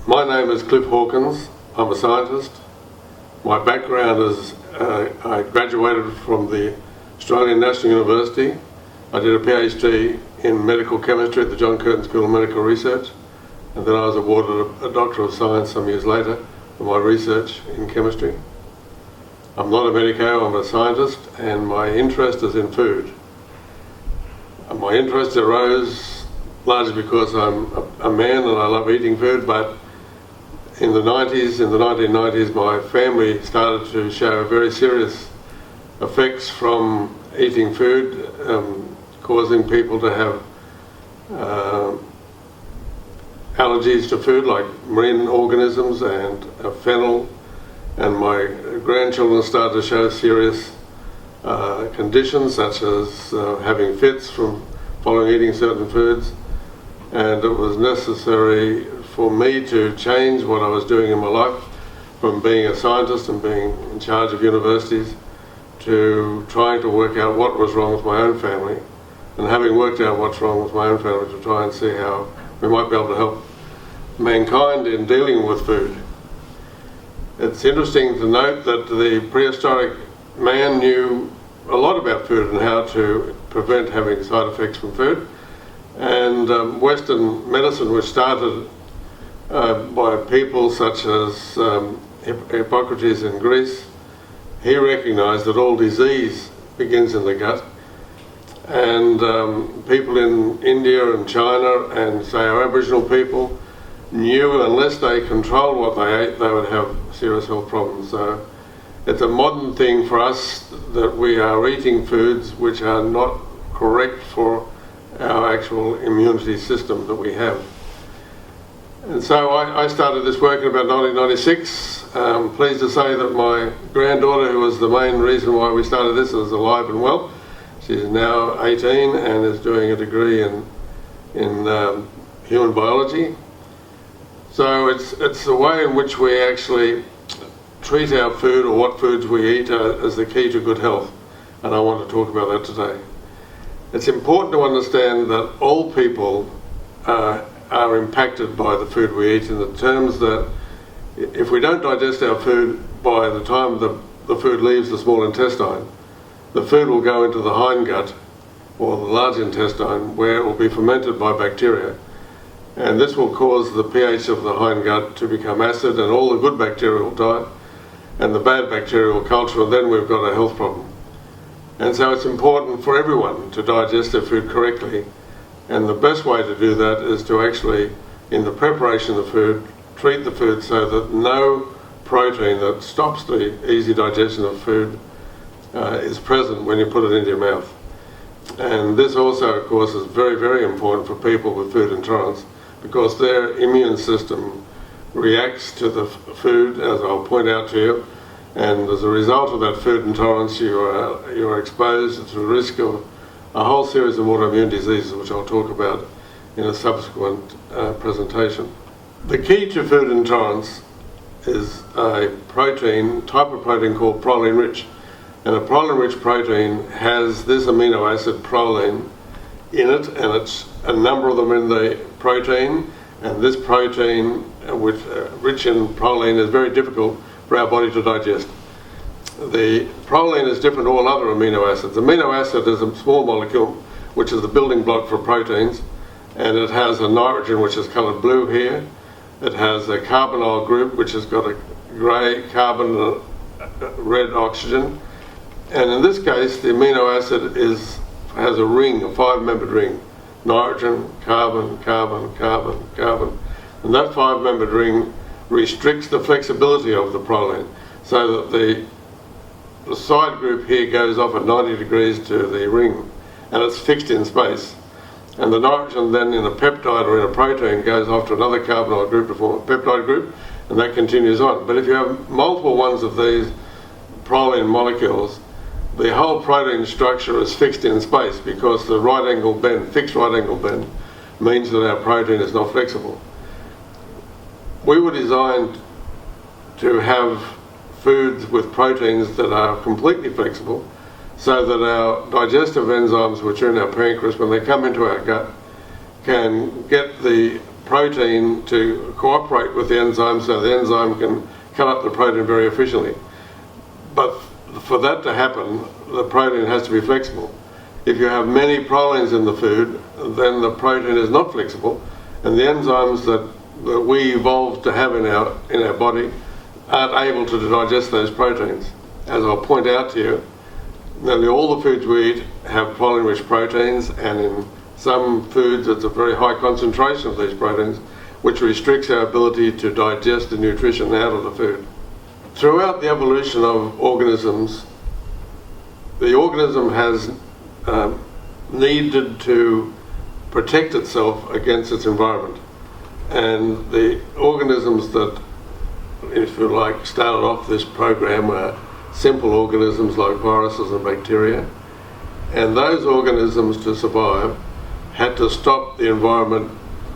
My name is Cliff Hawkins. I'm a scientist. My background is I graduated from the Australian National University. I did a PhD in medical chemistry at the John Curtin School of Medical Research, and then I was awarded a Doctor of Science some years later for my research in chemistry. I'm not a medico, I'm a scientist, and my interest is in food. And my interest arose largely because I'm a man and I love eating food, but in the 1990s, my family started to show very serious effects from eating food, causing people to have allergies to food like marine organisms and fennel, and my grandchildren started to show serious conditions such as having fits from following eating certain foods, and it was necessary for me to change what I was doing in my life from being a scientist and being in charge of universities to trying to work out what was wrong with my own family, and having worked out what's wrong with my own family to try and see how we might be able to help mankind in dealing with food. It's interesting to note that the prehistoric man knew a lot about food and how to prevent having side effects from food, and Western medicine, which started by people such as Hippocrates in Greece, he recognized that all disease begins in the gut, and people in India and China and, say, our Aboriginal people knew unless they controlled what they ate, they would have serious health problems. So it's a modern thing for us that we are eating foods which are not correct for our actual immunity system that we have. And so I started this work in about 1996. Pleased to say that my granddaughter, who was the main reason why we started this, is alive and well. She's now 18 and is doing a degree in human biology. So it's the way in which we actually treat our food, or what foods we eat, as the key to good health. And I want to talk about that today. It's important to understand that all people are impacted by the food we eat, in the terms that if we don't digest our food by the time the food leaves the small intestine, the food will go into the hindgut, or the large intestine, where it will be fermented by bacteria. And this will cause the pH of the hindgut to become acid, and all the good bacteria will die, and the bad bacteria will culture, and then we've got a health problem. And so it's important for everyone to digest their food correctly. And the best way to do that is to actually, in the preparation of the food, treat the food so that no protein that stops the easy digestion of food is present when you put it into your mouth. And this also, of course, is very, very important for people with food intolerance, because their immune system reacts to the food, as I'll point out to you, and as a result of that food intolerance, you are exposed to the risk of a whole series of autoimmune diseases, which I'll talk about in a subsequent presentation. The key to food intolerance is a type of protein called proline-rich. And a proline-rich protein has this amino acid proline in it, and it's a number of them in the protein. And this protein, which rich in proline, is very difficult for our body to digest. The proline is different to all other amino acids. Amino acid is a small molecule which is the building block for proteins, and it has a nitrogen which is coloured blue here. It has a carbonyl group which has got a grey carbon and a red oxygen. And in this case, the amino acid has a ring, a 5-membered ring. Nitrogen, carbon, carbon, carbon, carbon. And that 5-membered ring restricts the flexibility of the proline, so that the side group here goes off at 90 degrees to the ring, and it's fixed in space. And the nitrogen then in a peptide or in a protein goes off to another carbonyl group to form a peptide group, and that continues on. But if you have multiple ones of these proline molecules, the whole protein structure is fixed in space, because the fixed right angle bend, means that our protein is not flexible. We were designed to have foods with proteins that are completely flexible, so that our digestive enzymes, which are in our pancreas, when they come into our gut, can get the protein to cooperate with the enzyme so the enzyme can cut up the protein very efficiently. But for that to happen, the protein has to be flexible. If you have many proteins in the food, then the protein is not flexible, and the enzymes that we evolved to have in our body aren't able to digest those proteins. As I'll point out to you, nearly all the foods we eat have protein-rich proteins, and in some foods it's a very high concentration of these proteins, which restricts our ability to digest the nutrition out of the food. Throughout the evolution of organisms, the organism has needed to protect itself against its environment. And the organisms that, if you like, started off this program were simple organisms like viruses and bacteria. And those organisms, to survive, had to stop the environment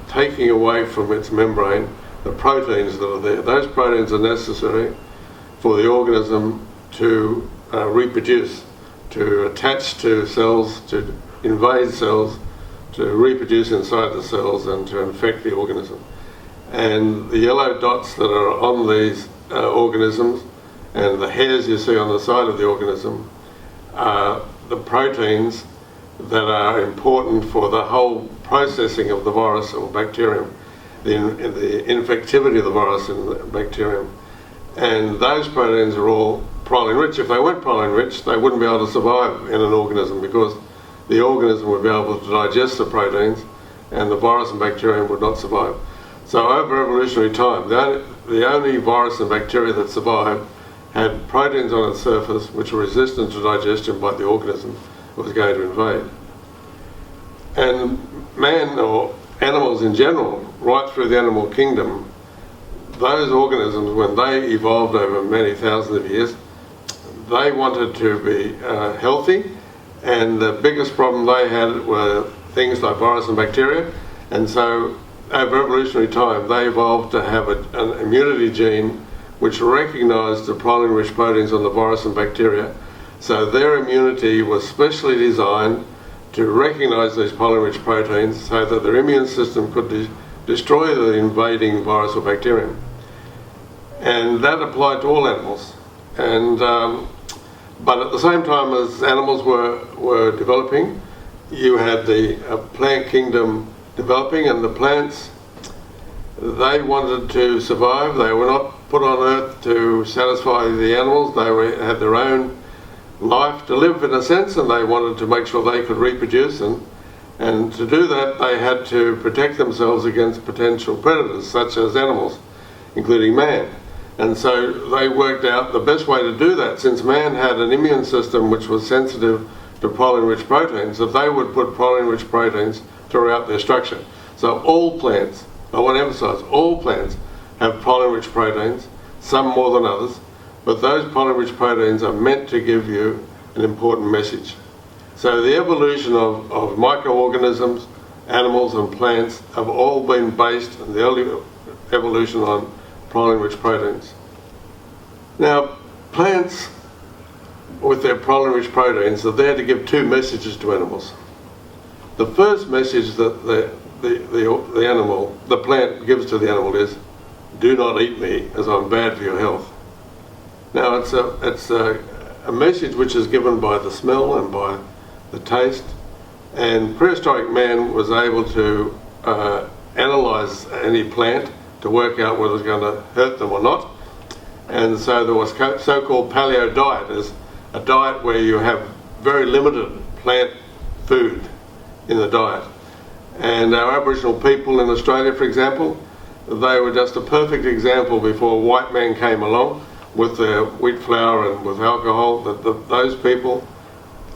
taking away from its membrane the proteins that are there. Those proteins are necessary for the organism to reproduce, to attach to cells, to invade cells, to reproduce inside the cells and to infect the organism. And the yellow dots that are on these organisms and the hairs you see on the side of the organism are the proteins that are important for the whole processing of the virus or bacterium, the infectivity of the virus and the bacterium. And those proteins are all protein rich. If they weren't protein rich, they wouldn't be able to survive in an organism, because the organism would be able to digest the proteins and the virus and bacterium would not survive. So over evolutionary time, the only virus and bacteria that survived had proteins on its surface which were resistant to digestion by the organism it was going to invade. And man, or animals in general, right through the animal kingdom, those organisms, when they evolved over many thousands of years, they wanted to be healthy, and the biggest problem they had were things like virus and bacteria. And so over evolutionary time, they evolved to have an immunity gene which recognized the protein-rich proteins on the virus and bacteria. So their immunity was specially designed to recognize these protein-rich proteins so that their immune system could destroy the invading virus or bacterium. And that applied to all animals. And but at the same time as animals were developing, you had the plant kingdom developing, and the plants, they wanted to survive. They were not put on earth to satisfy the animals. They had their own life to live, in a sense, and they wanted to make sure they could reproduce, and to do that they had to protect themselves against potential predators such as animals, including man. And so they worked out the best way to do that, since man had an immune system which was sensitive to protein-rich proteins, that they would put protein-rich proteins throughout their structure. So all plants, I want to emphasize, all plants have protein-rich proteins, some more than others, but those protein-rich proteins are meant to give you an important message. So the evolution of microorganisms, animals and plants have all been based in the early evolution on protein-rich proteins. Now, plants with their protein-rich proteins are there to give two messages to animals. The first message that the animal, the plant gives to the animal is, do not eat me as I'm bad for your health. Now it's a message which is given by the smell and by the taste, and prehistoric man was able to analyze any plant to work out whether it was going to hurt them or not. And so there was so-called paleo diet, as a diet where you have very limited plant food in the diet. And our Aboriginal people in Australia, for example, they were just a perfect example before white man came along with their wheat flour and with alcohol. Those people,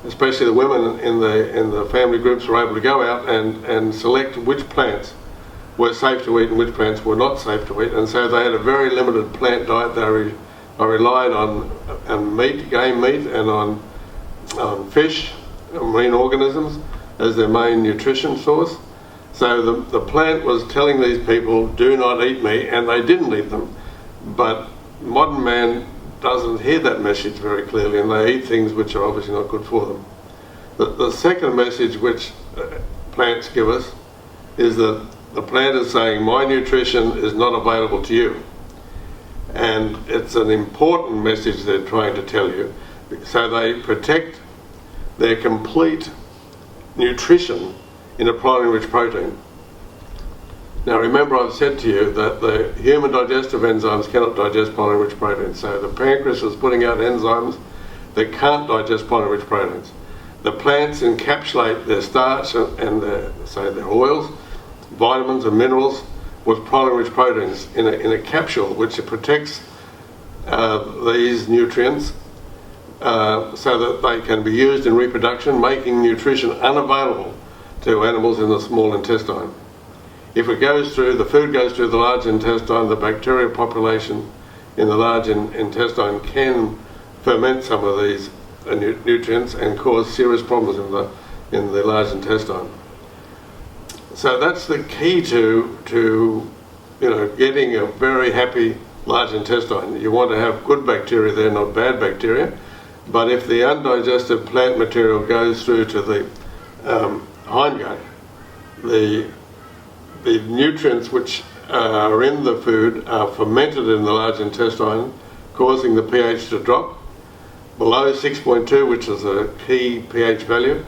especially the women in the family groups, were able to go out and select which plants were safe to eat and which plants were not safe to eat. And so they had a very limited plant diet. They relied on meat, game meat, and on fish, marine organisms, as their main nutrition source. So the plant was telling these people, do not eat me, and they didn't eat them. But modern man doesn't hear that message very clearly, and they eat things which are obviously not good for them. The second message which plants give us is that The plant is saying, my nutrition is not available to you. And it's an important message they're trying to tell you. So they protect their complete nutrition in a protein-rich protein. Now remember, I've said to you that the human digestive enzymes cannot digest protein-rich proteins. So the pancreas is putting out enzymes that can't digest protein-rich proteins. The plants encapsulate their starch and their oils, vitamins and minerals with protein-rich proteins in a capsule, which protects these nutrients so that they can be used in reproduction, making nutrition unavailable to animals in the small intestine. If it goes through, the food goes through the large intestine, the bacterial population in the large intestine can ferment some of these nutrients and cause serious problems in the large intestine. So that's the key to getting a very happy large intestine. You want to have good bacteria there, not bad bacteria. But if the undigested plant material goes through to the hindgut, the nutrients which are in the food are fermented in the large intestine, causing the pH to drop below 6.2, which is a key pH value.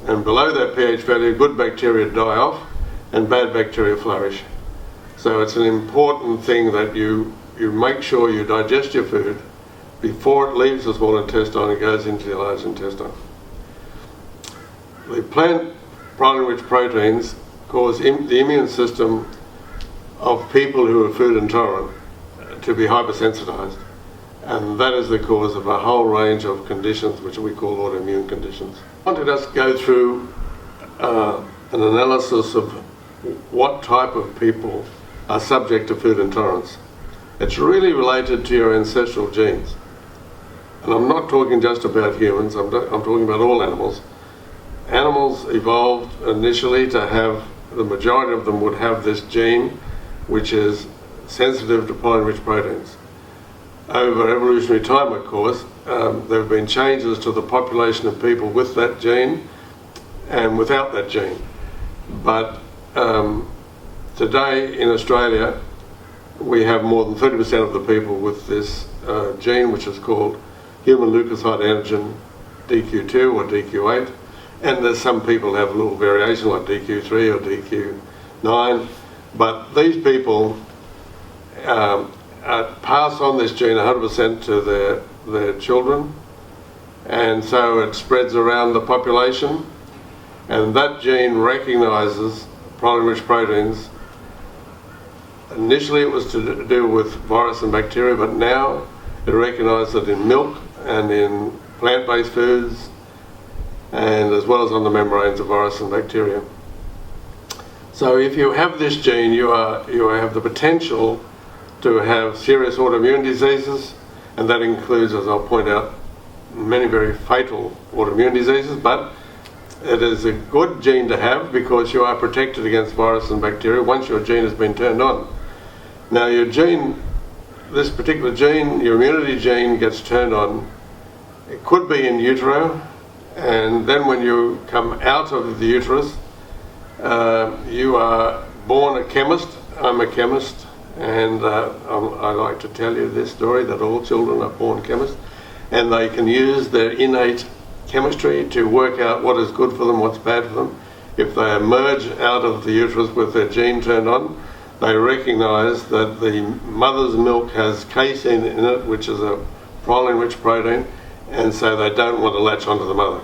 And below that pH value, good bacteria die off and bad bacteria flourish. So it's an important thing that you make sure you digest your food before it leaves the small intestine and goes into the large intestine. The plant protein-rich proteins cause the immune system of people who are food intolerant to be hypersensitized, and that is the cause of a whole range of conditions which we call autoimmune conditions. I wanted us to go through an analysis of what type of people are subject to food intolerance. It's really related to your ancestral genes. And I'm not talking just about humans, I'm talking about all animals. Animals evolved initially to have, the majority of them would have this gene which is sensitive to protein-rich proteins. Over evolutionary time, of course, there have been changes to the population of people with that gene and without that gene. But today in Australia, we have more than 30% of the people with this gene, which is called human leukocyte antigen DQ2 or DQ8. And there's some people have a little variation like DQ3 or DQ9. But these people pass on this gene 100% to their children, and so it spreads around the population, and that gene recognizes protein-rich proteins. Initially it was to do with virus and bacteria, but now it recognizes it in milk and in plant-based foods, and as well as on the membranes of virus and bacteria. So if you have this gene, you have the potential to have serious autoimmune diseases, and that includes, as I'll point out, many very fatal autoimmune diseases, but it is a good gene to have because you are protected against virus and bacteria once your gene has been turned on. Now your gene, this particular gene, your immunity gene, gets turned on. It could be in utero, and then when you come out of the uterus, you are born a chemist. I'm a chemist, and I like to tell you this story that all children are born chemists, and they can use their innate chemistry to work out what is good for them, what's bad for them. If they emerge out of the uterus with their gene turned on, they recognize that the mother's milk has casein in it, which is a protein-rich protein, and so they don't want to latch onto the mother.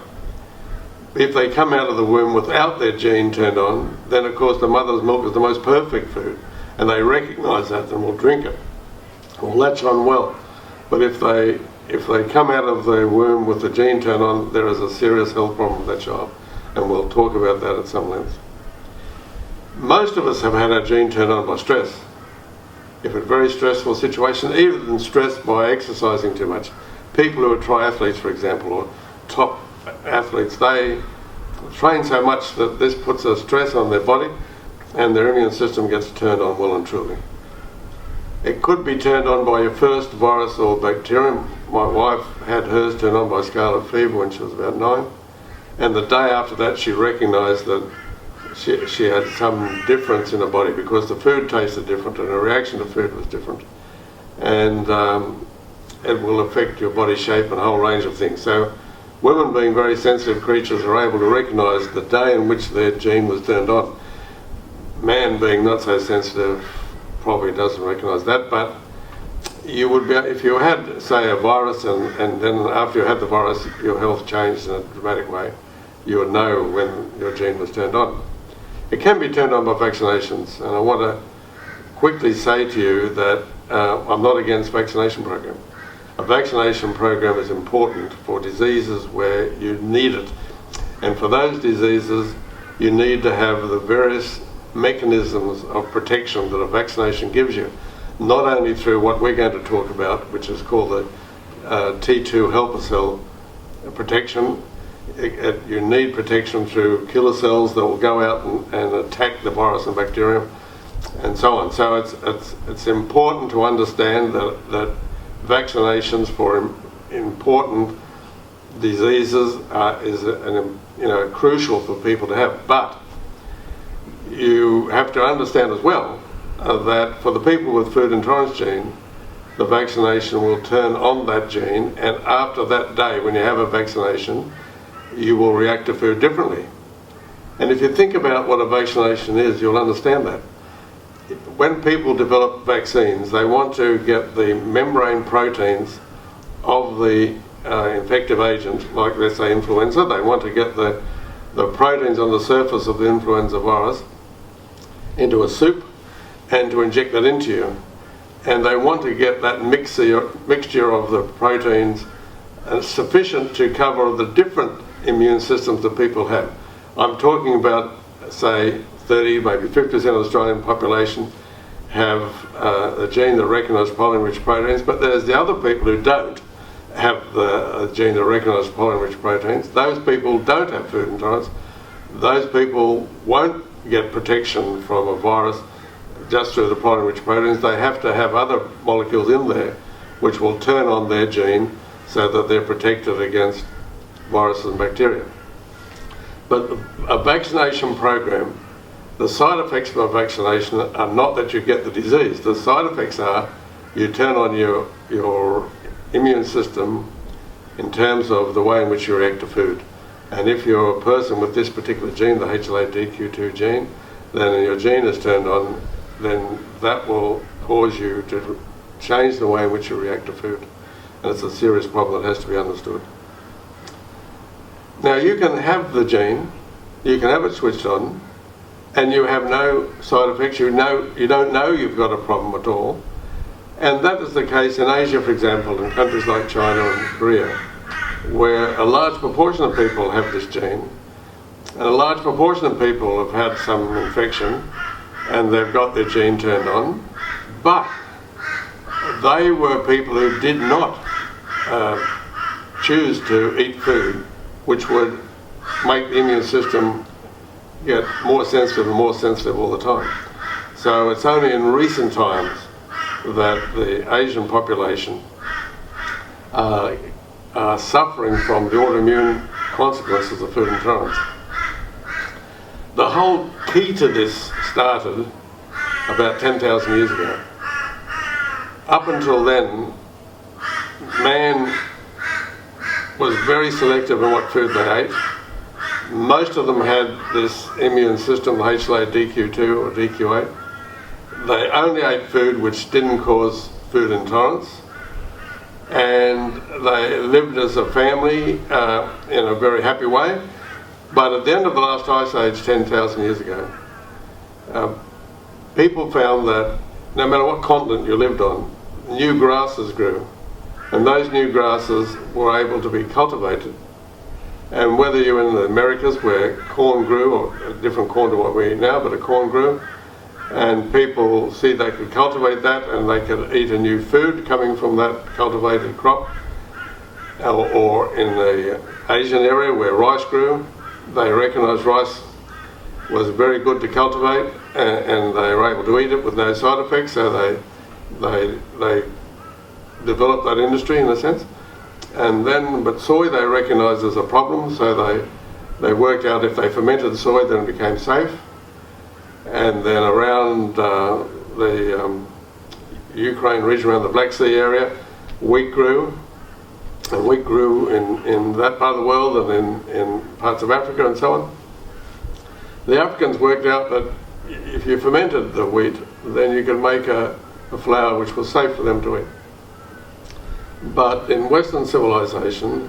If they come out of the womb without their gene turned on, then of course the mother's milk is the most perfect food, and they recognize that and will drink it, will latch on well. But if they come out of the womb with the gene turned on, there is a serious health problem with that child, and we'll talk about that at some length. Most of us have had our gene turned on by stress. If a very stressful situation, even stressed by exercising too much. People who are triathletes, for example, or top athletes, they train so much that this puts a stress on their body and their immune system gets turned on well and truly. It could be turned on by your first virus or bacterium. My wife had hers turned on by scarlet fever when she was about 9, and the day after that she recognised that she had some difference in her body because the food tasted different and her reaction to food was different. And it will affect your body shape and a whole range of things. So women, being very sensitive creatures, are able to recognise the day in which their gene was turned on. Man, being not so sensitive, probably doesn't recognise that, but you would be, if you had, say, a virus and then after you had the virus your health changed in a dramatic way, you would know when your gene was turned on. It can be turned on by vaccinations, and I want to quickly say to you that I'm not against vaccination program. A vaccination program is important for diseases where you need it, and for those diseases you need to have the various mechanisms of protection that a vaccination gives you, not only through what we're going to talk about, which is called the T2 helper cell protection. You need protection through killer cells that will go out and attack the virus and bacterium and so on. So it's important to understand that vaccinations for important diseases is crucial for people to have. But you have to understand as well that for the people with food intolerance gene, the vaccination will turn on that gene, and after that day when you have a vaccination, you will react to food differently. And if you think about what a vaccination is, you'll understand that. When people develop vaccines, they want to get the membrane proteins of the infective agent, like let's say influenza. They want to get the proteins on the surface of the influenza virus into a soup and to inject that into you. And they want to get that mixture of the proteins sufficient to cover the different immune systems that people have. I'm talking about, say, 30, maybe 50% of the Australian population have a gene that recognises pollen-rich proteins, but there's the other people who don't have the gene that recognises pollen-rich proteins. Those people don't have food intolerance. Those people won't get protection from a virus just through the pollen-rich proteins. They have to have other molecules in there which will turn on their gene so that they're protected against viruses and bacteria. But a vaccination program, the side effects of a vaccination are not that you get the disease. The side effects are you turn on your immune system in terms of the way in which you react to food. And if you're a person with this particular gene, the HLA-DQ2 gene, then your gene is turned on, then that will cause you to change the way in which you react to food. And it's a serious problem that has to be understood. Now, you can have the gene, you can have it switched on, and you have no side effects. You don't know you've got a problem at all. And that is the case in Asia, for example, in countries like China and Korea, where a large proportion of people have this gene, and a large proportion of people have had some infection, and they've got their gene turned on, but they were people who did not choose to eat food which would make the immune system get more sensitive and more sensitive all the time. So it's only in recent times that the Asian population are suffering from the autoimmune consequences of food intolerance. The whole key to this started about 10,000 years ago. Up until then, man was very selective in what food they ate. Most of them had this immune system, the HLA-DQ2 or DQ8. They only ate food which didn't cause food intolerance, and they lived as a family in a very happy way. But at the end of the last ice age, 10,000 years ago, people found that no matter what continent you lived on, new grasses grew, and those new grasses were able to be cultivated. And whether you're in the Americas where corn grew, or a different corn to what we eat now, but a corn grew, and people see they could cultivate that and they could eat a new food coming from that cultivated crop, or in the Asian area where rice grew, they recognised rice was very good to cultivate, and they were able to eat it with no side effects, so they developed that industry in a sense. And then, but soy they recognised as a problem, so They worked out if they fermented the soy, then it became safe. And then around the Ukraine region, around the Black Sea area, wheat grew. And wheat grew in that part of the world and in parts of Africa and so on. The Africans worked out that if you fermented the wheat, then you could make a flour which was safe for them to eat. But in Western civilization,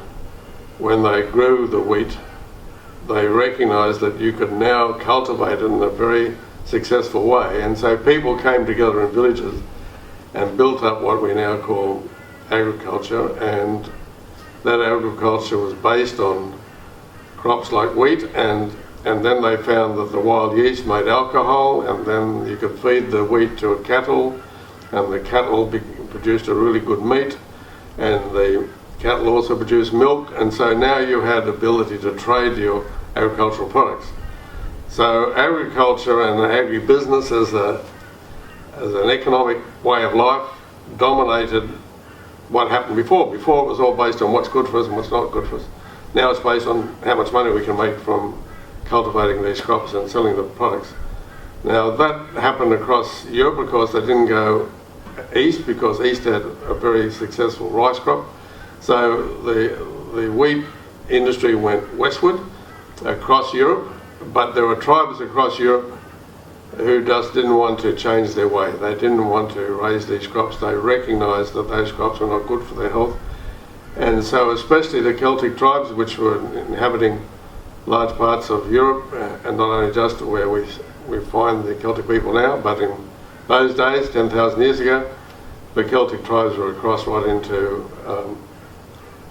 when they grew the wheat, they recognized that you could now cultivate it in a very successful way. And so people came together in villages and built up what we now call agriculture, and that agriculture was based on crops like wheat, and then they found that the wild yeast made alcohol, and then you could feed the wheat to a cattle, and the cattle produced a really good meat, and the cattle also produced milk, and so now you had the ability to trade your agricultural products. So agriculture and agribusiness as an economic way of life dominated what happened before. Before it was all based on what's good for us and what's not good for us. Now it's based on how much money we can make from cultivating these crops and selling the products. Now that happened across Europe. Of course, they didn't go east because east had a very successful rice crop. So the wheat industry went westward across Europe, but there were tribes across Europe who just didn't want to change their way. They didn't want to raise these crops. They recognised that those crops were not good for their health. And so especially the Celtic tribes, which were inhabiting large parts of Europe, and not only just where we find the Celtic people now, but in those days, 10,000 years ago, the Celtic tribes were across right into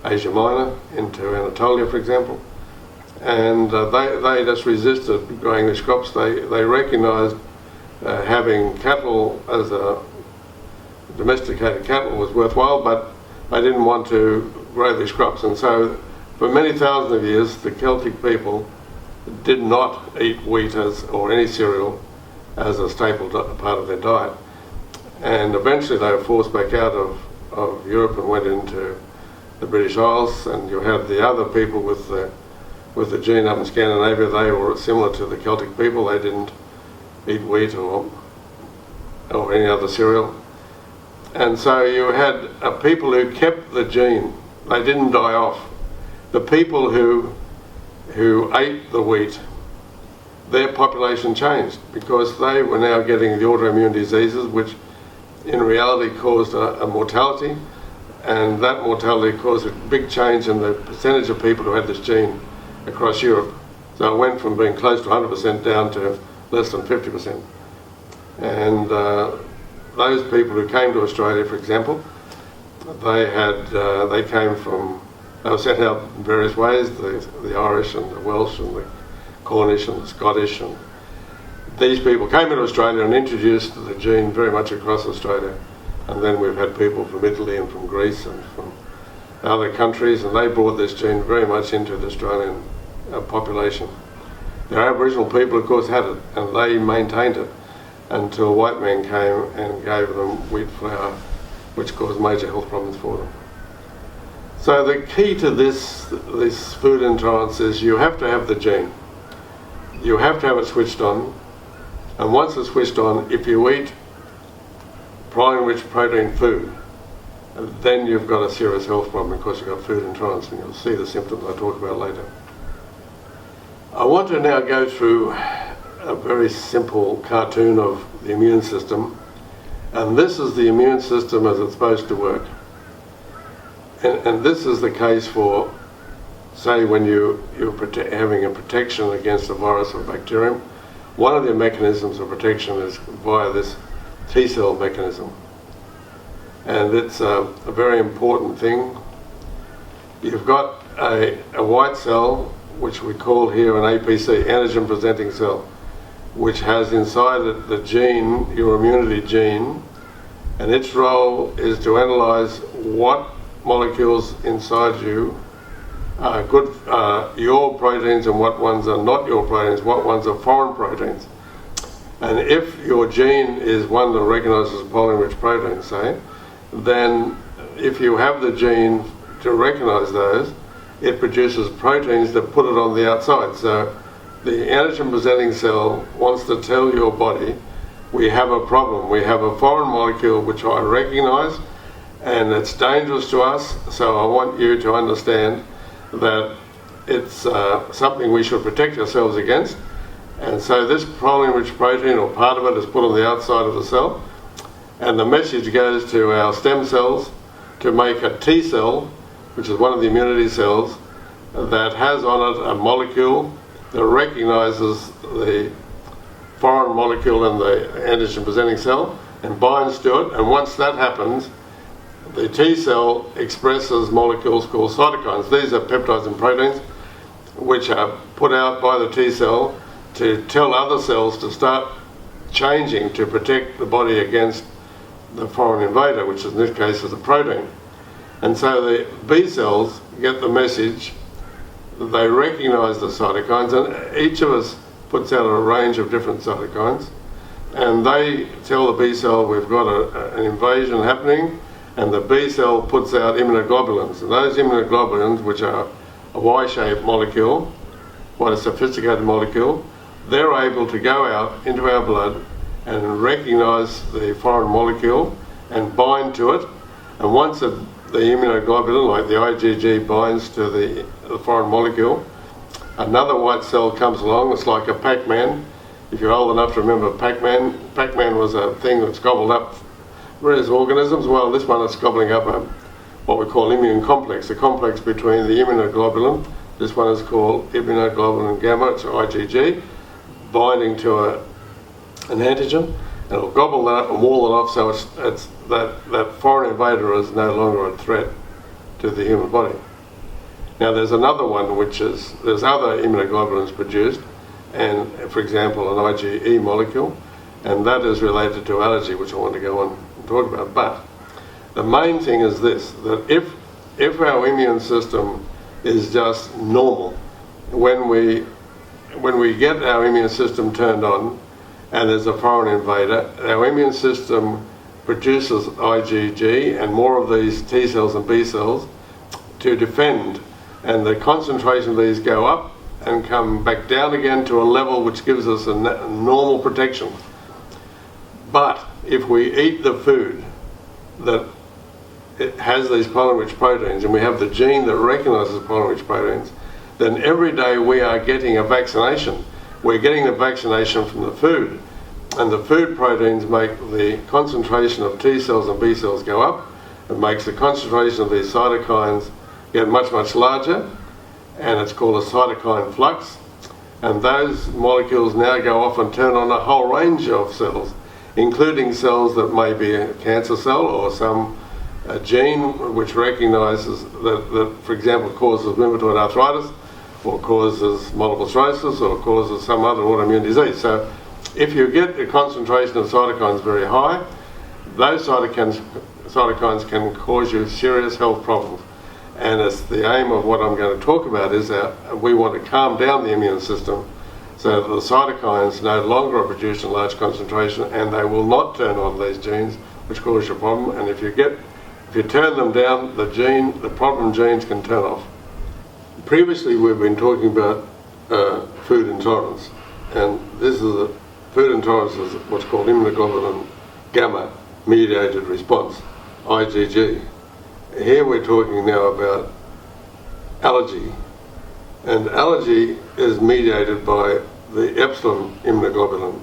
Asia Minor, into Anatolia, for example. And they just resisted growing these crops. They recognised having cattle as a domesticated cattle was worthwhile, but they didn't want to grow these crops. And so for many thousands of years, the Celtic people did not eat wheat or any cereal as a staple part of their diet. And eventually they were forced back out of Europe and went into the British Isles, and you had the other people with the gene up in Scandinavia. They were similar to the Celtic people. They didn't eat wheat or any other cereal. And so you had people who kept the gene. They didn't die off. The people who ate the wheat, their population changed because they were now getting the autoimmune diseases, which in reality caused a mortality, and that mortality caused a big change in the percentage of people who had this gene across Europe. So it went from being close to 100% down to less than 50%. And those people who came to Australia, for example, they were sent out in various ways, the Irish and the Welsh and the Cornish and the Scottish, and these people came into Australia and introduced the gene very much across Australia. And then we've had people from Italy and from Greece and from other countries, and they brought this gene very much into the Australian population. The Aboriginal people, of course, had it, and they maintained it until white men came and gave them wheat flour, which caused major health problems for them. So the key to this food intolerance is you have to have the gene. You have to have it switched on, and once it's switched on, if you eat protein-rich protein food, then you've got a serious health problem because you've got food intolerance, and you'll see the symptoms I talk about later. I want to now go through a very simple cartoon of the immune system, and this is the immune system as it's supposed to work. And this is the case for, say, when you're having a protection against a virus or bacterium. One of the mechanisms of protection is via this T-cell mechanism. And it's a very important thing. You've got a white cell, which we call here an APC, antigen presenting cell, which has inside it the gene, your immunity gene, and its role is to analyze what molecules inside you are good, your proteins, and what ones are not your proteins, what ones are foreign proteins. And if your gene is one that recognizes a polymerase protein, say, then if you have the gene to recognize those, it produces proteins that put it on the outside. So the antigen presenting cell wants to tell your body, we have a problem. We have a foreign molecule which I recognize, and it's dangerous to us, so I want you to understand that it's something we should protect ourselves against. And so this proline-rich protein, or part of it, is put on the outside of the cell, and the message goes to our stem cells to make a T cell, which is one of the immunity cells, that has on it a molecule that recognizes the foreign molecule in the antigen presenting cell and binds to it. And once that happens, the T cell expresses molecules called cytokines. These are peptides and proteins which are put out by the T cell to tell other cells to start changing to protect the body against the foreign invader, which in this case is a protein. And so the B cells get the message, they recognize the cytokines, and each of us puts out a range of different cytokines, and they tell the B cell we've got an invasion happening, and the B cell puts out immunoglobulins. And those immunoglobulins, which are a Y-shaped molecule, quite a sophisticated molecule, they're able to go out into our blood and recognize the foreign molecule and bind to it. And once the immunoglobulin, like the IgG, binds to the foreign molecule, another white cell comes along. It's like a Pac-Man. If you're old enough to remember Pac-Man, Pac-Man was a thing that's gobbled up various organisms. Well, this one is gobbling up what we call immune complex, a complex between the immunoglobulin. This one is called immunoglobulin gamma, it's IgG, binding to an antigen, and it'll gobble that up and wall it off, so it's that foreign invader is no longer a threat to the human body. Now there's another one there's other immunoglobulins produced, and for example an IgE molecule, and that is related to allergy, which I want to go on and talk about. But the main thing is this, that if our immune system is just normal, when we get our immune system turned on and there's a foreign invader, our immune system produces IgG and more of these T cells and B cells to defend, and the concentration of these go up and come back down again to a level which gives us a normal protection. But if we eat the food that it has these polymer-rich proteins, and we have the gene that recognizes polymer-rich proteins, then every day we are getting a vaccination. We're getting the vaccination from the food, and the food proteins make the concentration of T cells and B cells go up. It makes the concentration of these cytokines get much, much larger, and it's called a cytokine flux. And those molecules now go off and turn on a whole range of cells, including cells that may be a cancer cell or some gene which recognizes that, for example, causes rheumatoid arthritis, or causes multiple sclerosis, or causes some other autoimmune disease. So if you get the concentration of cytokines very high, those cytokines can cause you serious health problems. And it's the aim of what I'm going to talk about is that we want to calm down the immune system so that the cytokines no longer are produced in large concentration, and they will not turn on these genes which cause you a problem. And if you turn them down, the problem genes can turn off. Previously we've been talking about food intolerance, and food intolerance is what's called immunoglobulin gamma mediated response, IgG. Here we're talking now about allergy, and allergy is mediated by the epsilon immunoglobulin,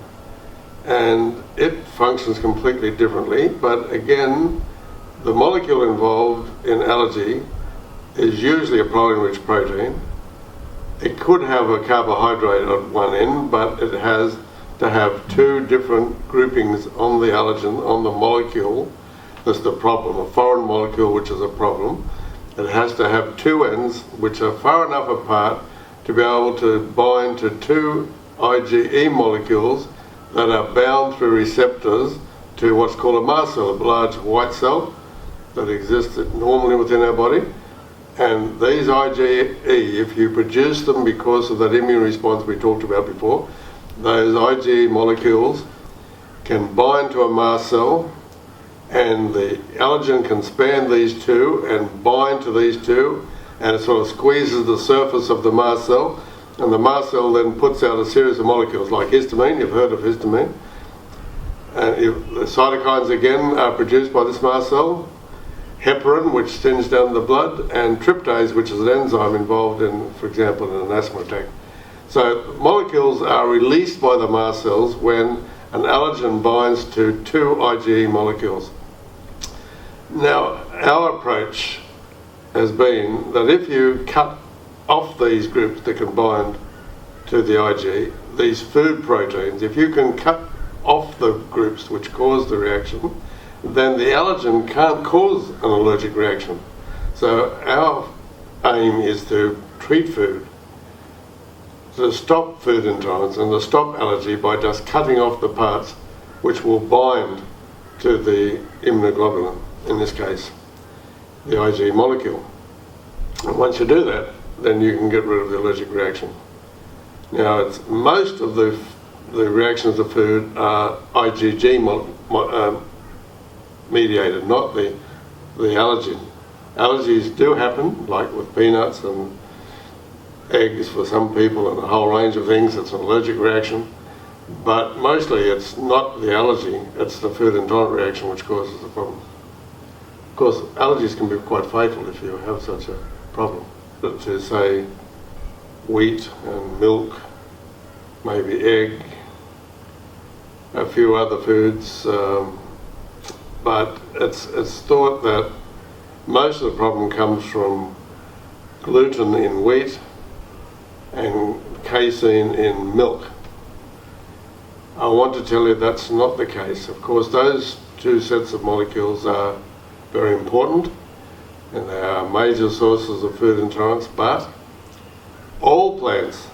and it functions completely differently. But again, the molecule involved in allergy is usually a proline-rich protein. It could have a carbohydrate at one end, but it has to have two different groupings on the allergen, on the molecule. That's the problem, a foreign molecule which is a problem. It has to have two ends which are far enough apart to be able to bind to two IgE molecules that are bound through receptors to what's called a mast cell, a large white cell that exists normally within our body. And these IgE, if you produce them because of that immune response we talked about before, those IgE molecules can bind to a mast cell, and the allergen can span these two and bind to these two and it sort of squeezes the surface of the mast cell, and the mast cell then puts out a series of molecules like histamine. You've heard of histamine. And the cytokines again are produced by this mast cell, heparin, which sends down the blood, and tryptase, which is an enzyme involved in, for example, in an asthma attack. So molecules are released by the mast cells when an allergen binds to two IgE molecules. Now, our approach has been that if you cut off these groups that can bind to the IgE, these food proteins, if you can cut off the groups which cause the reaction, then the allergen can't cause an allergic reaction. So our aim is to treat food, to stop food intolerance and to stop allergy by just cutting off the parts which will bind to the immunoglobulin, in this case, the IgE molecule. And once you do that, then you can get rid of the allergic reaction. Now, most of the reactions to food are IgG mediated, not the allergen. Allergies do happen, like with peanuts and eggs for some people and a whole range of things. It's an allergic reaction, but mostly it's not the allergy, it's the food intolerant reaction which causes the problem. Of course, allergies can be quite fatal if you have such a problem. But to say wheat and milk, maybe egg, a few other foods, but it's thought that most of the problem comes from gluten in wheat and casein in milk. I want to tell you that's not the case. Of course, those two sets of molecules are very important and they are major sources of food intolerance, but all plants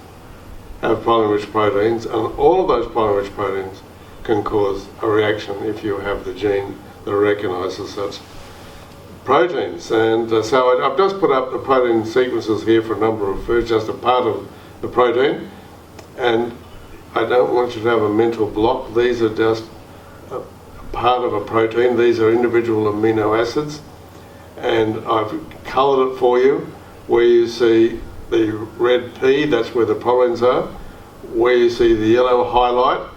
have protein-rich proteins, and all of those protein-rich proteins can cause a reaction if you have the gene that recognises such proteins. And so I've just put up the protein sequences here for a number of foods, just a part of the protein, and I don't want you to have a mental block. These are just a part of a protein. These are individual amino acids, and I've coloured it for you. Where you see the red P, that's where the proteins are. Where you see the yellow highlight,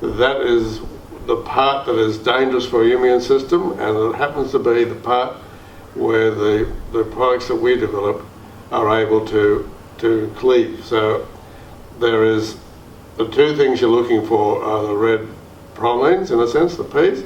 that is the part that is dangerous for your immune system, and it happens to be the part where the products that we develop are able to cleave. So there is the two things you're looking for are the red proteins, in a sense, the P's,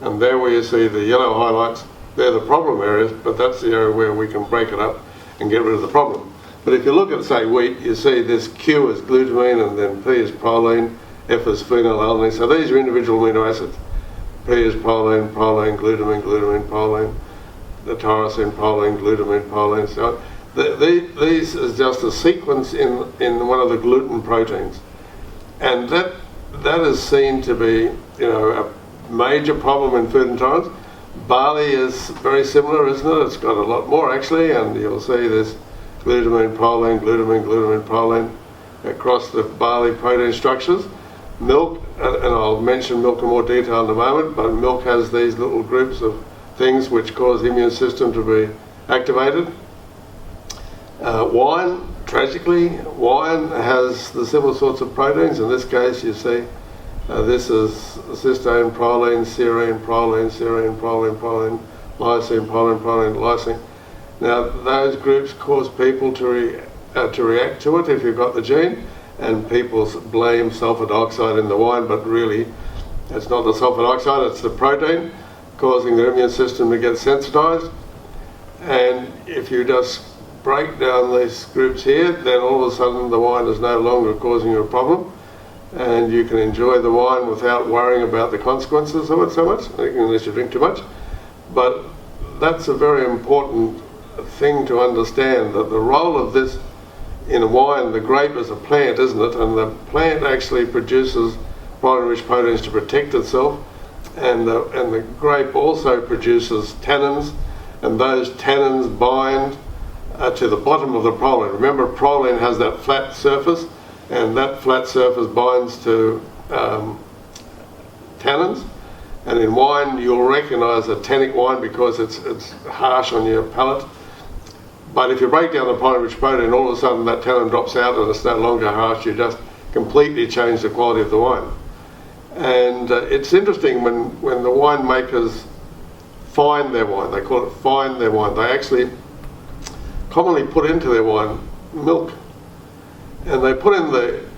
and there where you see the yellow highlights, they're the problem areas, but that's the area where we can break it up and get rid of the problem. But if you look at, say, wheat, you see this Q is glutamine, and then P is proline, F is phenylalanine. So these are individual amino acids. P is proline, proline, glutamine, glutamine, proline, the tyrosine, proline, glutamine, proline. So these is just a sequence in one of the gluten proteins. And that is seen to be, a major problem in food intolerance. Barley is very similar, isn't it? It's got a lot more actually, and you'll see this glutamine, proline, glutamine, glutamine, proline across the barley protein structures. Milk, and I'll mention milk in more detail in a moment, but milk has these little groups of things which cause the immune system to be activated. Wine, tragically, wine has the similar sorts of proteins. In this case, you see this is cysteine, proline, serine, proline, serine, proline, proline, lysine, proline, proline, lysine. Now, those groups cause people to react to it if you've got the gene, and people blame sulfur dioxide in the wine, but really it's not the sulfur dioxide, it's the protein causing their immune system to get sensitized. And if you just break down these groups here, then all of a sudden the wine is no longer causing you a problem, and you can enjoy the wine without worrying about the consequences of it so much, unless you drink too much. But that's a very important thing to understand, that the role of this in wine, the grape is a plant, isn't it? And the plant actually produces protein-rich proteins to protect itself, and the grape also produces tannins, and those tannins bind to the bottom of the proline. Remember, proline has that flat surface, and that flat surface binds to tannins. And in wine, you'll recognise a tannic wine because it's harsh on your palate. But if you break down the protein-rich protein, all of a sudden that tannin drops out and it's no longer harsh. You just completely change the quality of the wine. And it's interesting when the winemakers fine their wine. They call it fine their wine. They actually commonly put into their wine milk. And they put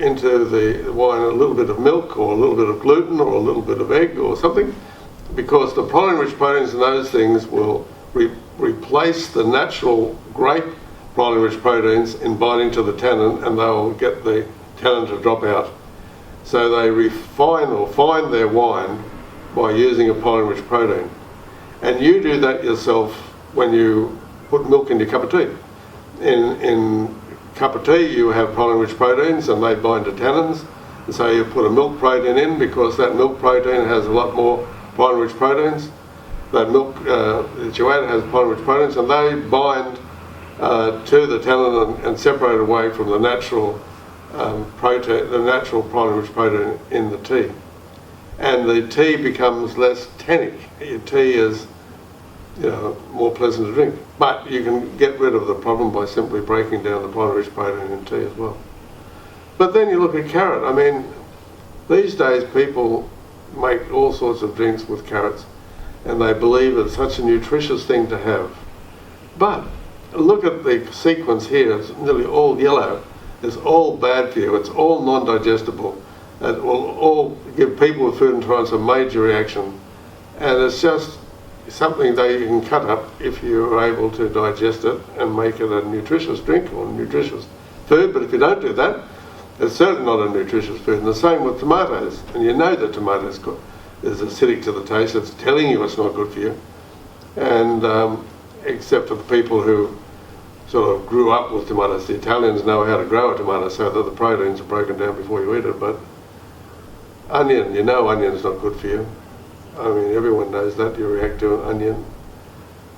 into the wine a little bit of milk or a little bit of gluten or a little bit of egg or something, because the protein-rich proteins in those things will replace the natural grape protein-rich proteins in binding to the tannin, and they'll get the tannin to drop out. So they refine or fine their wine by using a protein-rich protein. And you do that yourself when you put milk in your cup of tea. In cup of tea you have protein-rich proteins and they bind to tannins, and so you put a milk protein in because that milk protein has a lot more protein-rich proteins. That milk that you add has protein-rich proteins, and they bind to the tannin and separate away from the natural protein-rich protein in the tea. And the tea becomes less tannic. Your tea is, more pleasant to drink. But you can get rid of the problem by simply breaking down the protein-rich protein in tea as well. But then you look at carrot. I mean, these days people make all sorts of drinks with carrots, and they believe it's such a nutritious thing to have. But look at the sequence here. It's nearly all yellow. It's all bad for you. It's all non-digestible. It will all give people with food intolerance a major reaction. And it's just something that you can cut up if you're able to digest it and make it a nutritious drink or nutritious food. But if you don't do that, it's certainly not a nutritious food. And the same with tomatoes. And you know that tomatoes is acidic to the taste. It's telling you it's not good for you. And except for the people who sort of grew up with tomatoes. The Italians know how to grow a tomato so that the proteins are broken down before you eat it. But onion, onion's not good for you. I mean, everyone knows that. You react to an onion.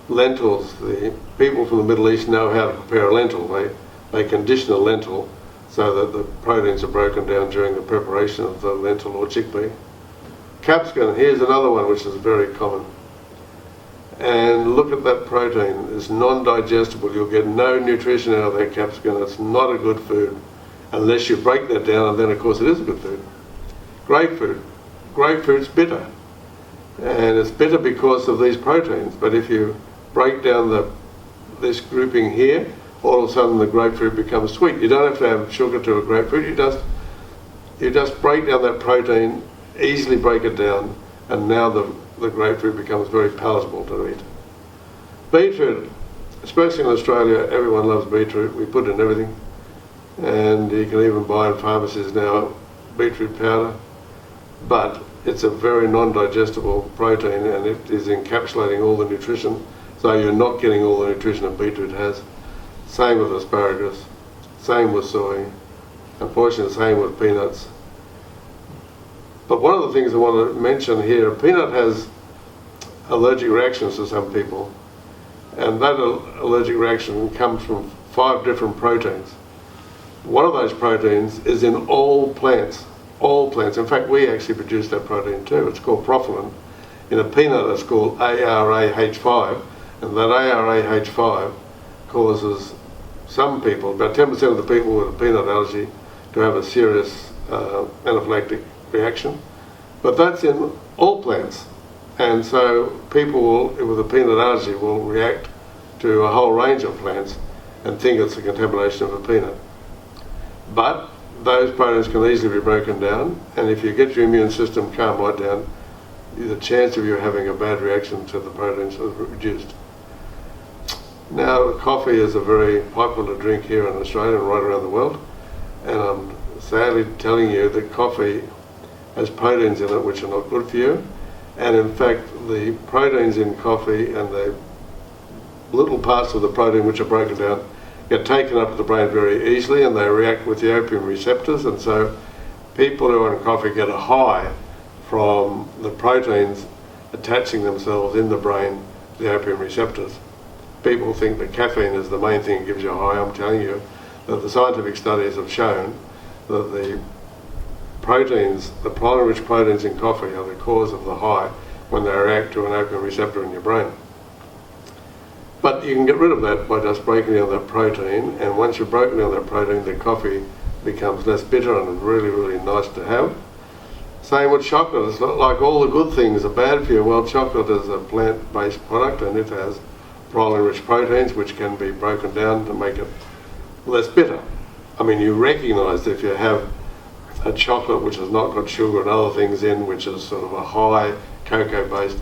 Lentils, the people from the Middle East know how to prepare a lentil. They condition a lentil so that the proteins are broken down during the preparation of the lentil or chickpea. Capsicum, here's another one which is very common. And look at that protein. It's non-digestible. You'll get no nutrition out of that capsicum. It's not a good food unless you break that down, and then of course it is a good food. Grapefruit. Grapefruit's bitter. And it's bitter because of these proteins. But if you break down this grouping here, all of a sudden the grapefruit becomes sweet. You don't have to have sugar to a grapefruit. You just break down that protein, easily break it down, and now the grapefruit becomes very palatable to eat. Beetroot, especially in Australia, everyone loves beetroot. We put it in everything. And you can even buy in pharmacies now beetroot powder. But it's a very non-digestible protein, and it is encapsulating all the nutrition, so you're not getting all the nutrition a beetroot has. Same with asparagus, same with soy, unfortunately same with peanuts. But one of the things I want to mention here, peanut has allergic reactions to some people, and that allergic reaction comes from 5 different proteins. One of those proteins is in all plants. All plants. In fact, we actually produce that protein too. It's called profilin. In a peanut, it's called ARAH5, and that ARAH5 causes some people, about 10% of the people with a peanut allergy, to have a serious anaphylactic reaction. But that's in all plants. And so people with a peanut allergy will react to a whole range of plants and think it's a contamination of a peanut. But those proteins can easily be broken down, and if you get your immune system calmed right down, the chance of you having a bad reaction to the proteins is reduced. Now, coffee is a very popular drink here in Australia and right around the world, and I'm sadly telling you that coffee has proteins in it which are not good for you, and in fact the proteins in coffee and the little parts of the protein which are broken down get taken up to the brain very easily, and they react with the opium receptors, and so people who are on coffee get a high from the proteins attaching themselves in the brain to the opium receptors. People think that caffeine is the main thing that gives you a high. I'm telling you that the scientific studies have shown that the proteins, the protein-rich proteins in coffee, are the cause of the high when they react to an opium receptor in your brain. But you can get rid of that by just breaking down that protein, and once you've broken down that protein, the coffee becomes less bitter and really, really nice to have. Same with chocolate. It's not like all the good things are bad for you. Well, chocolate is a plant-based product, and it has proline-rich proteins which can be broken down to make it less bitter. I mean, you recognise if you have a chocolate which has not got sugar and other things in, which is sort of a high cocoa-based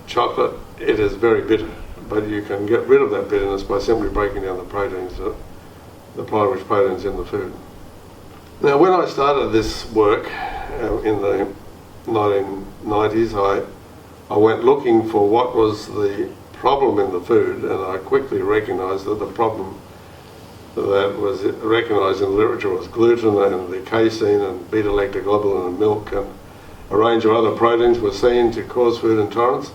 chocolate, it is very bitter. But you can get rid of that bitterness by simply breaking down the proteins, the proline-rich proteins in the food. Now, when I started this work in the 1990s, I went looking for what was the problem in the food, and I quickly recognised that the problem that was recognised in the literature was gluten and the casein and beta-lactoglobulin in milk, and a range of other proteins were seen to cause food intolerance,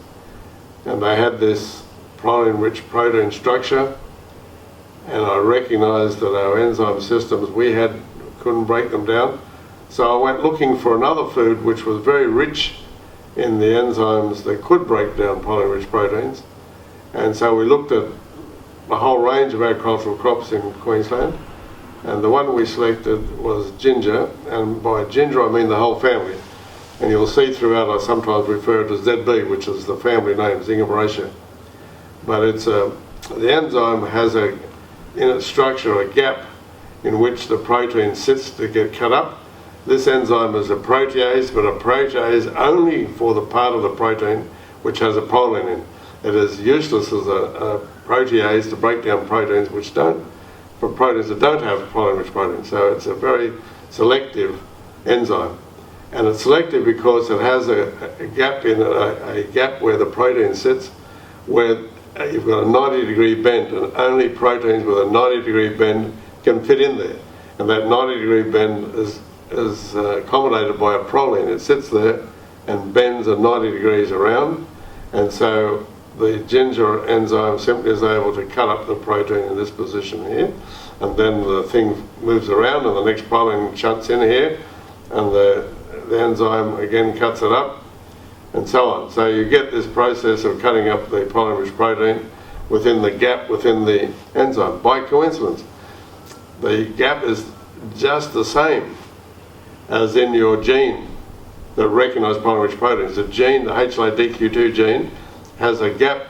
and they had this proline-rich protein structure, and I recognised that our enzyme systems couldn't break them down. So I went looking for another food which was very rich in the enzymes that could break down proline-rich proteins. And so we looked at a whole range of agricultural crops in Queensland, and the one we selected was ginger, and by ginger I mean the whole family. And you'll see throughout I sometimes refer to ZB, which is the family name, Zingiberacea. But it's the enzyme has in its structure a gap in which the protein sits to get cut up. This enzyme is a protease, but a protease only for the part of the protein which has a proline in. It is useless as a protease to break down proteins for proteins that don't have proline-rich proteins. So it's a very selective enzyme. And it's selective because it has a gap in it, a gap where the protein sits, where you've got a 90-degree bend, and only proteins with a 90-degree bend can fit in there. And that 90-degree bend is accommodated by a proline. It sits there and bends at 90 degrees around, and so the ginger enzyme simply is able to cut up the protein in this position here, and then the thing moves around and the next proline shunts in here, and the enzyme again cuts it up, and so on. So you get this process of cutting up the proline-rich protein within the gap within the enzyme. By coincidence, the gap is just the same as in your gene that recognises proline-rich proteins. The gene, the HLA-DQ2 gene, has a gap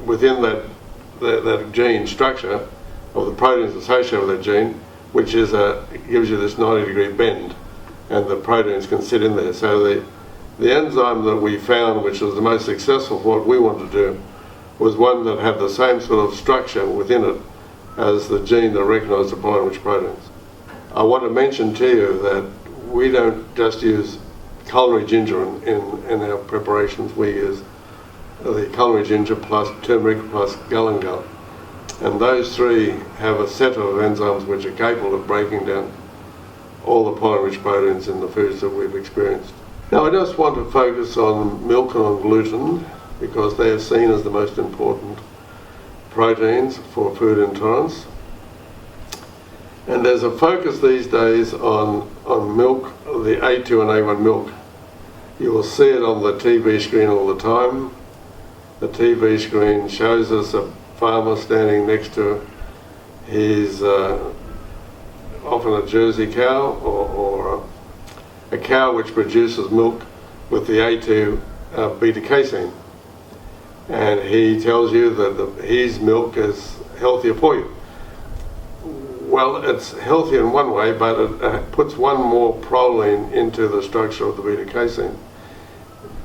within that gene structure of the proteins associated with that gene, which gives you this 90-degree bend, and the proteins can sit in there. So the enzyme that we found, which was the most successful for what we wanted to do, was one that had the same sort of structure within it as the gene that recognised the proline-rich proteins. I want to mention to you that we don't just use culinary ginger in our preparations. We use the culinary ginger plus turmeric plus galangal. And those three have a set of enzymes which are capable of breaking down all the proline-rich proteins in the foods that we've experienced. Now I just want to focus on milk and on gluten because they are seen as the most important proteins for food intolerance. And there's a focus these days on milk, the A2 and A1 milk. You will see it on the TV screen all the time. The TV screen shows us a farmer standing next to his often a Jersey cow or a cow which produces milk with the A2 beta casein, and he tells you that his milk is healthier for you. Well, it's healthier in one way, but it puts one more proline into the structure of the beta casein.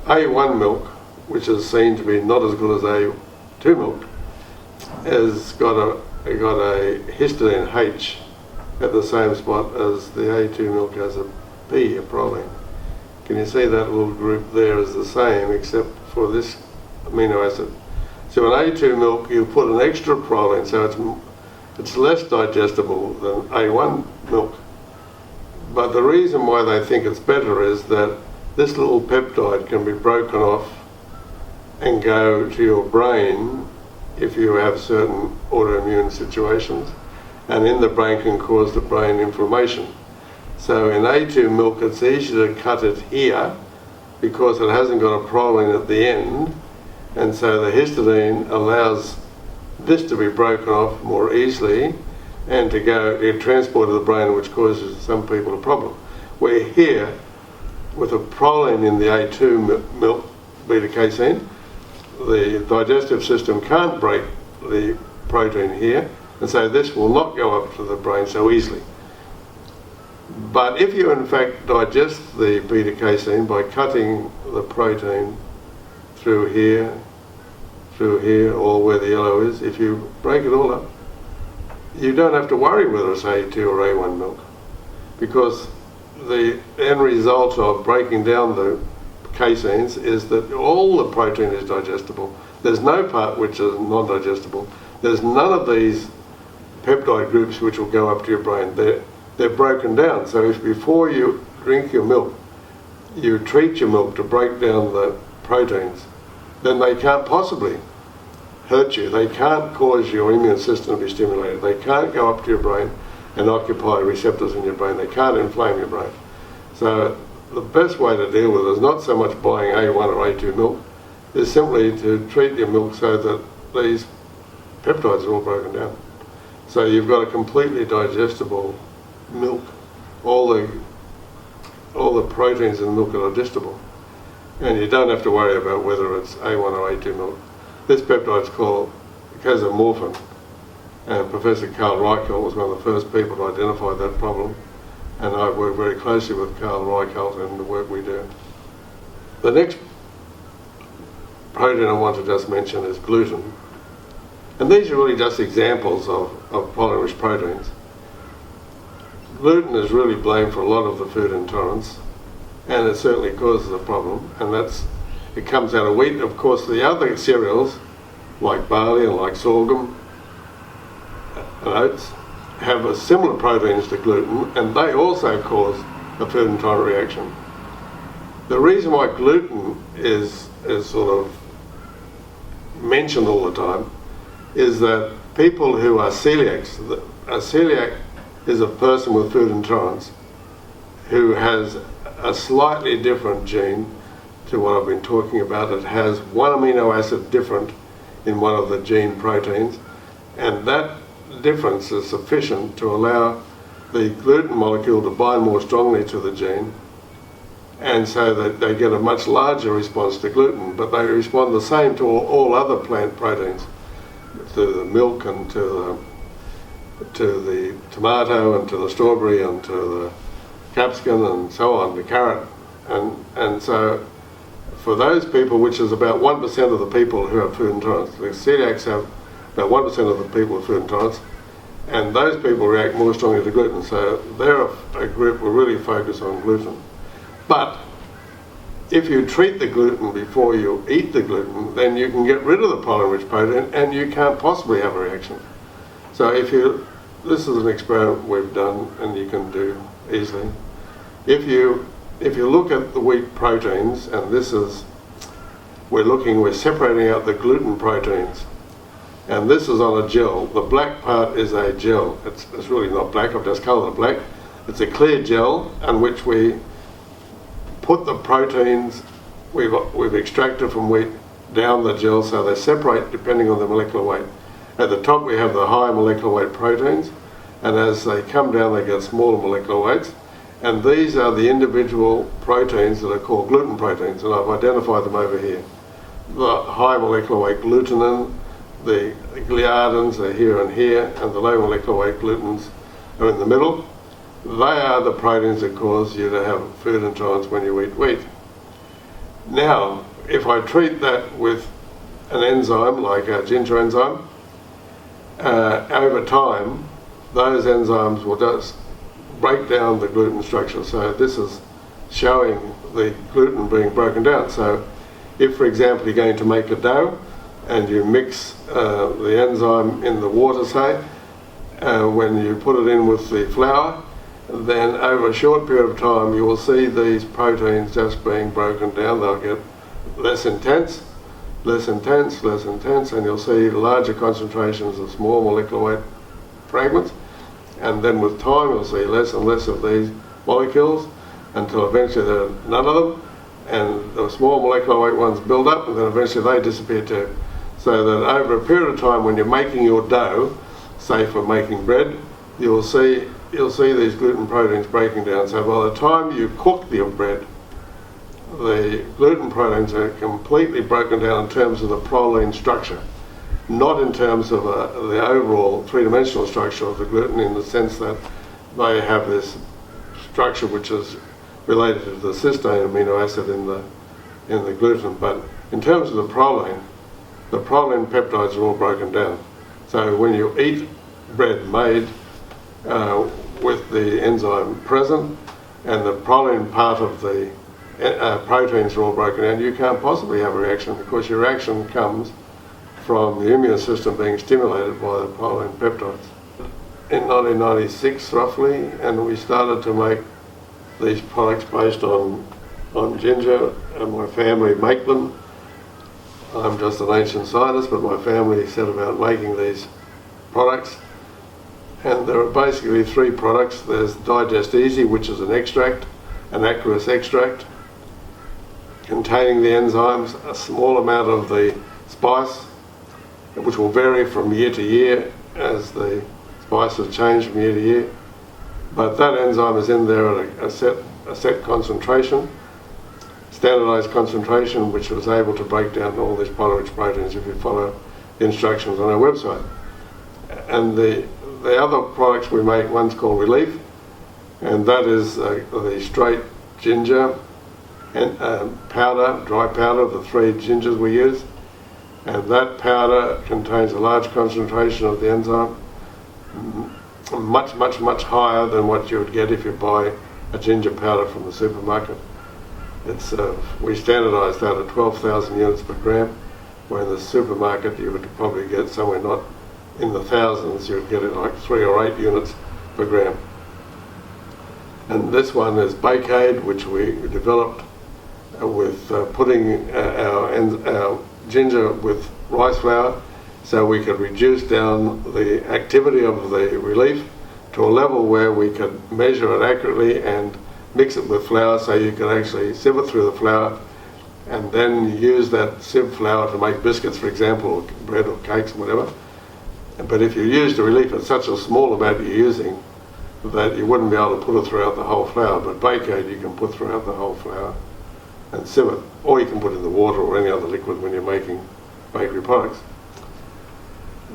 A1 milk, which is seen to be not as good as A2 milk, has got a histidine H at the same spot as the A2 milk has a P, a proline. Can you see that little group there is the same except for this amino acid? So in A2 milk you put an extra proline, so it's less digestible than A1 milk. But the reason why they think it's better is that this little peptide can be broken off and go to your brain if you have certain autoimmune situations, and in the brain can cause the brain inflammation. So in A2 milk it's easy to cut it here because it hasn't got a proline at the end, And so the histidine allows this to be broken off more easily and to get transported to the brain, which causes some people a problem. Where here, with a proline in the A2 milk beta-casein, the digestive system can't break the protein here, and so this will not go up to the brain so easily. But if you in fact digest the beta-casein by cutting the protein through here, or where the yellow is, if you break it all up, you don't have to worry whether it's A2 or A1 milk, because the end result of breaking down the caseins is that all the protein is digestible. There's no part which is non-digestible. There's none of these peptide groups which will go up to your brain. They're broken down. So if before you drink your milk, you treat your milk to break down the proteins, then they can't possibly hurt you. They can't cause your immune system to be stimulated. They can't go up to your brain and occupy receptors in your brain. They can't inflame your brain. So the best way to deal with it is not so much buying A1 or A2 milk, is simply to treat your milk so that these peptides are all broken down. So you've got a completely digestible milk. All the proteins in the milk are digestible. And you don't have to worry about whether it's A1 or A2 milk. This peptide is called casomorphin, and Professor Carl Reichelt was one of the first people to identify that problem, and I work very closely with Carl Reichelt in the work we do. The next protein I want to just mention is gluten. And these are really just examples of polymerase proteins. Gluten is really blamed for a lot of the food intolerance, and it certainly causes a problem, and it comes out of wheat. Of course, the other cereals, like barley and like sorghum and oats, have a similar proteins to gluten, and they also cause a food intolerant reaction. The reason why gluten is sort of mentioned all the time is that people who are celiacs, a celiac is a person with food intolerance who has a slightly different gene to what I've been talking about. It has one amino acid different in one of the gene proteins, and that difference is sufficient to allow the gluten molecule to bind more strongly to the gene, and so that they get a much larger response to gluten, but they respond the same to all other plant proteins, to the milk and to the tomato and to the strawberry and to the capsicum and so on, the carrot. And so for those people, which is about 1% of the people who have food intolerance, the celiacs have about 1% of the people with food intolerance, and those people react more strongly to gluten. So they're a group who really focus on gluten. But if you treat the gluten before you eat the gluten, then you can get rid of the pollen-rich protein and you can't possibly have a reaction. So this is an experiment we've done and you can do easily. If you look at the wheat proteins, and we're separating out the gluten proteins, and this is on a gel. The black part is a gel. It's really not black, I've just coloured it black. It's a clear gel in which we put the proteins we've extracted from wheat down the gel so they separate depending on the molecular weight. At the top we have the high molecular weight proteins, and as they come down they get smaller molecular weights, and these are the individual proteins that are called gluten proteins, and I've identified them over here. The high molecular weight glutenin, the gliadins are here and here, and the low molecular weight glutens are in the middle. They are the proteins that cause you to have food intolerance when you eat wheat. Now, if I treat that with an enzyme like a ginger enzyme, over time, those enzymes will just break down the gluten structure. So this is showing the gluten being broken down. So if, for example, you're going to make a dough and you mix the enzyme in the water, say, when you put it in with the flour, then over a short period of time you will see these proteins just being broken down. They'll get less intense, and you'll see larger concentrations of small molecular weight fragments, and then with time you'll see less and less of these molecules until eventually there are none of them, and the small molecular weight ones build up, and then eventually they disappear too. So that over a period of time, when you're making your dough, say for making bread, you'll see these gluten proteins breaking down. So by the time you cook your bread, the gluten proteins are completely broken down in terms of the proline structure, not in terms of the overall three-dimensional structure of the gluten, in the sense that they have this structure which is related to the cysteine amino acid in the gluten. But in terms of the proline peptides are all broken down. So when you eat bread made with the enzyme present, and the proline part of the proteins are all broken down, you can't possibly have a reaction, because your reaction comes from the immune system being stimulated by the proline peptides. In 1996 roughly, and we started to make these products based on ginger, and my family make them. I'm just an ancient scientist, but my family set about making these products. And there are basically three products. There's Digest Easy, which is an extract, an aqueous extract, containing the enzymes, a small amount of the spice, which will vary from year to year as the spices change from year to year. But that enzyme is in there at a set concentration, standardized concentration, which was able to break down all these poly-rich proteins if you follow the instructions on our website. And the other products we make, one's called Relief, and that is the straight ginger and powder, dry powder, the three gingers we use. And that powder contains a large concentration of the enzyme, much, much, much higher than what you would get if you buy a ginger powder from the supermarket. It's we standardised that at 12,000 units per gram, where in the supermarket you would probably get somewhere not in the thousands, you'd get it like 3 or 8 units per gram. And this one is Bakeaid, which we developed with putting our ginger with rice flour, so we could reduce down the activity of the Relief to a level where we could measure it accurately and mix it with flour, so you could actually sieve it through the flour and then use that sieved flour to make biscuits, for example, or bread or cakes or whatever. But if you use the Relief at such a small amount you're using that you wouldn't be able to put it throughout the whole flour, but Bakeaid you can put throughout the whole flour and sieve it, or you can put it in the water or any other liquid when you're making bakery products.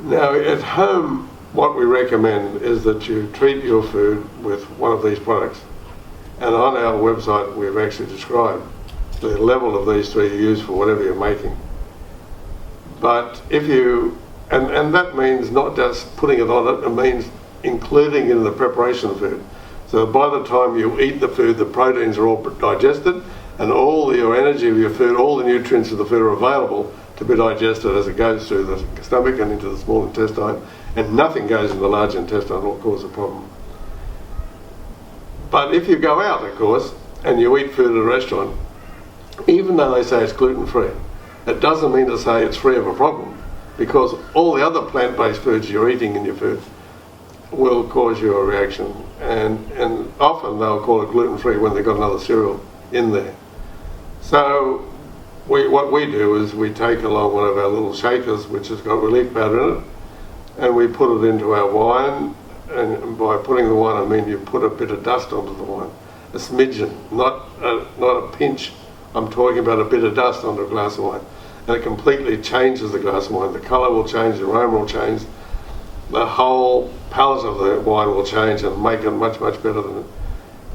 Now at home, what we recommend is that you treat your food with one of these products. And on our website we've actually described the level of these three you use for whatever you're making. But if you, and that means not just putting it on it, it means including it in the preparation of food. So by the time you eat the food, the proteins are all digested, and all your energy of your food, all the nutrients of the food are available to be digested as it goes through the stomach and into the small intestine, and nothing goes in the large intestine or cause a problem. But if you go out, of course, and you eat food at a restaurant, even though they say it's gluten-free, it doesn't mean to say it's free of a problem, because all the other plant-based foods you're eating in your food will cause you a reaction, and often they'll call it gluten-free when they've got another cereal in there. So what we do is we take along one of our little shakers which has got Relief powder in it, and we put it into our wine, and by putting the wine I mean you put a bit of dust onto the wine, a smidgen, not a pinch. I'm talking about a bit of dust onto a glass of wine, and it completely changes the glass of wine. The colour will change, the aroma will change, the whole palate of the wine will change and make it much, much better than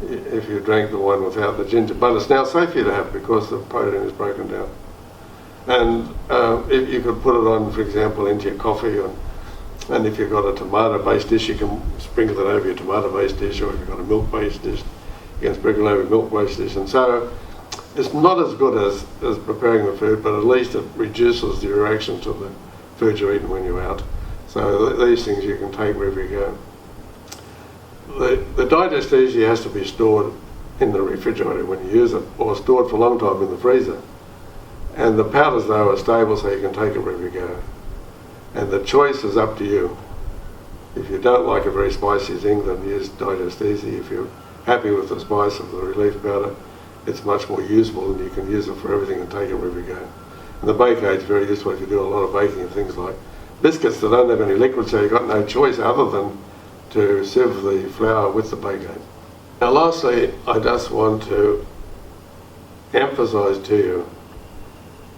if you drank the wine without the ginger. But it's now safe for you to have because the protein is broken down. And if you could put it on, for example, into your coffee, and if you've got a tomato-based dish, you can sprinkle it over your tomato-based dish, or if you've got a milk-based dish, you can sprinkle it over a milk-based dish. And so it's not as good as preparing the food, but at least it reduces the reaction to the food you're eating when you're out. So these things you can take wherever you go. The Digest Easy has to be stored in the refrigerator when you use it, or stored for a long time in the freezer. And the powders, though, are stable, so you can take it wherever you go. And the choice is up to you. If you don't like a very spicy thing, then use Digest Easy. If you're happy with the spice of the Relief powder, it's much more usable, and you can use it for everything and take it wherever you go. And the bake aid is very useful if you do a lot of baking and things like biscuits that don't have any liquid, so you've got no choice other than to sieve the flour with the bake aid. Now lastly, I just want to emphasise to you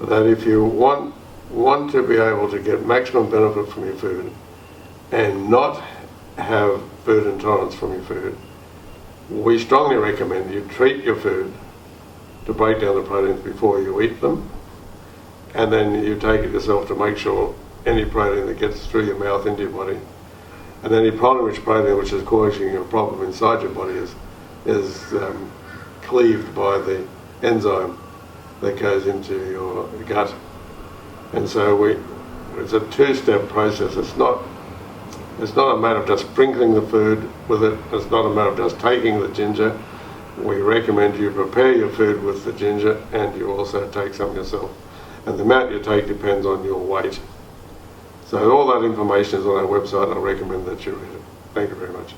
that if you want to be able to get maximum benefit from your food and not have food intolerance from your food, we strongly recommend you treat your food to break down the proteins before you eat them, and then you take it yourself to make sure any protein that gets through your mouth into your body, and any polymerase protein which is causing you a problem inside your body is cleaved by the enzyme that goes into your gut. And so it's a two-step process. It's not a matter of just sprinkling the food with it. It's not a matter of just taking the ginger. We recommend you prepare your food with the ginger, and you also take some yourself. And the amount you take depends on your weight. So all that information is on our website, and I recommend that you read it. Thank you very much.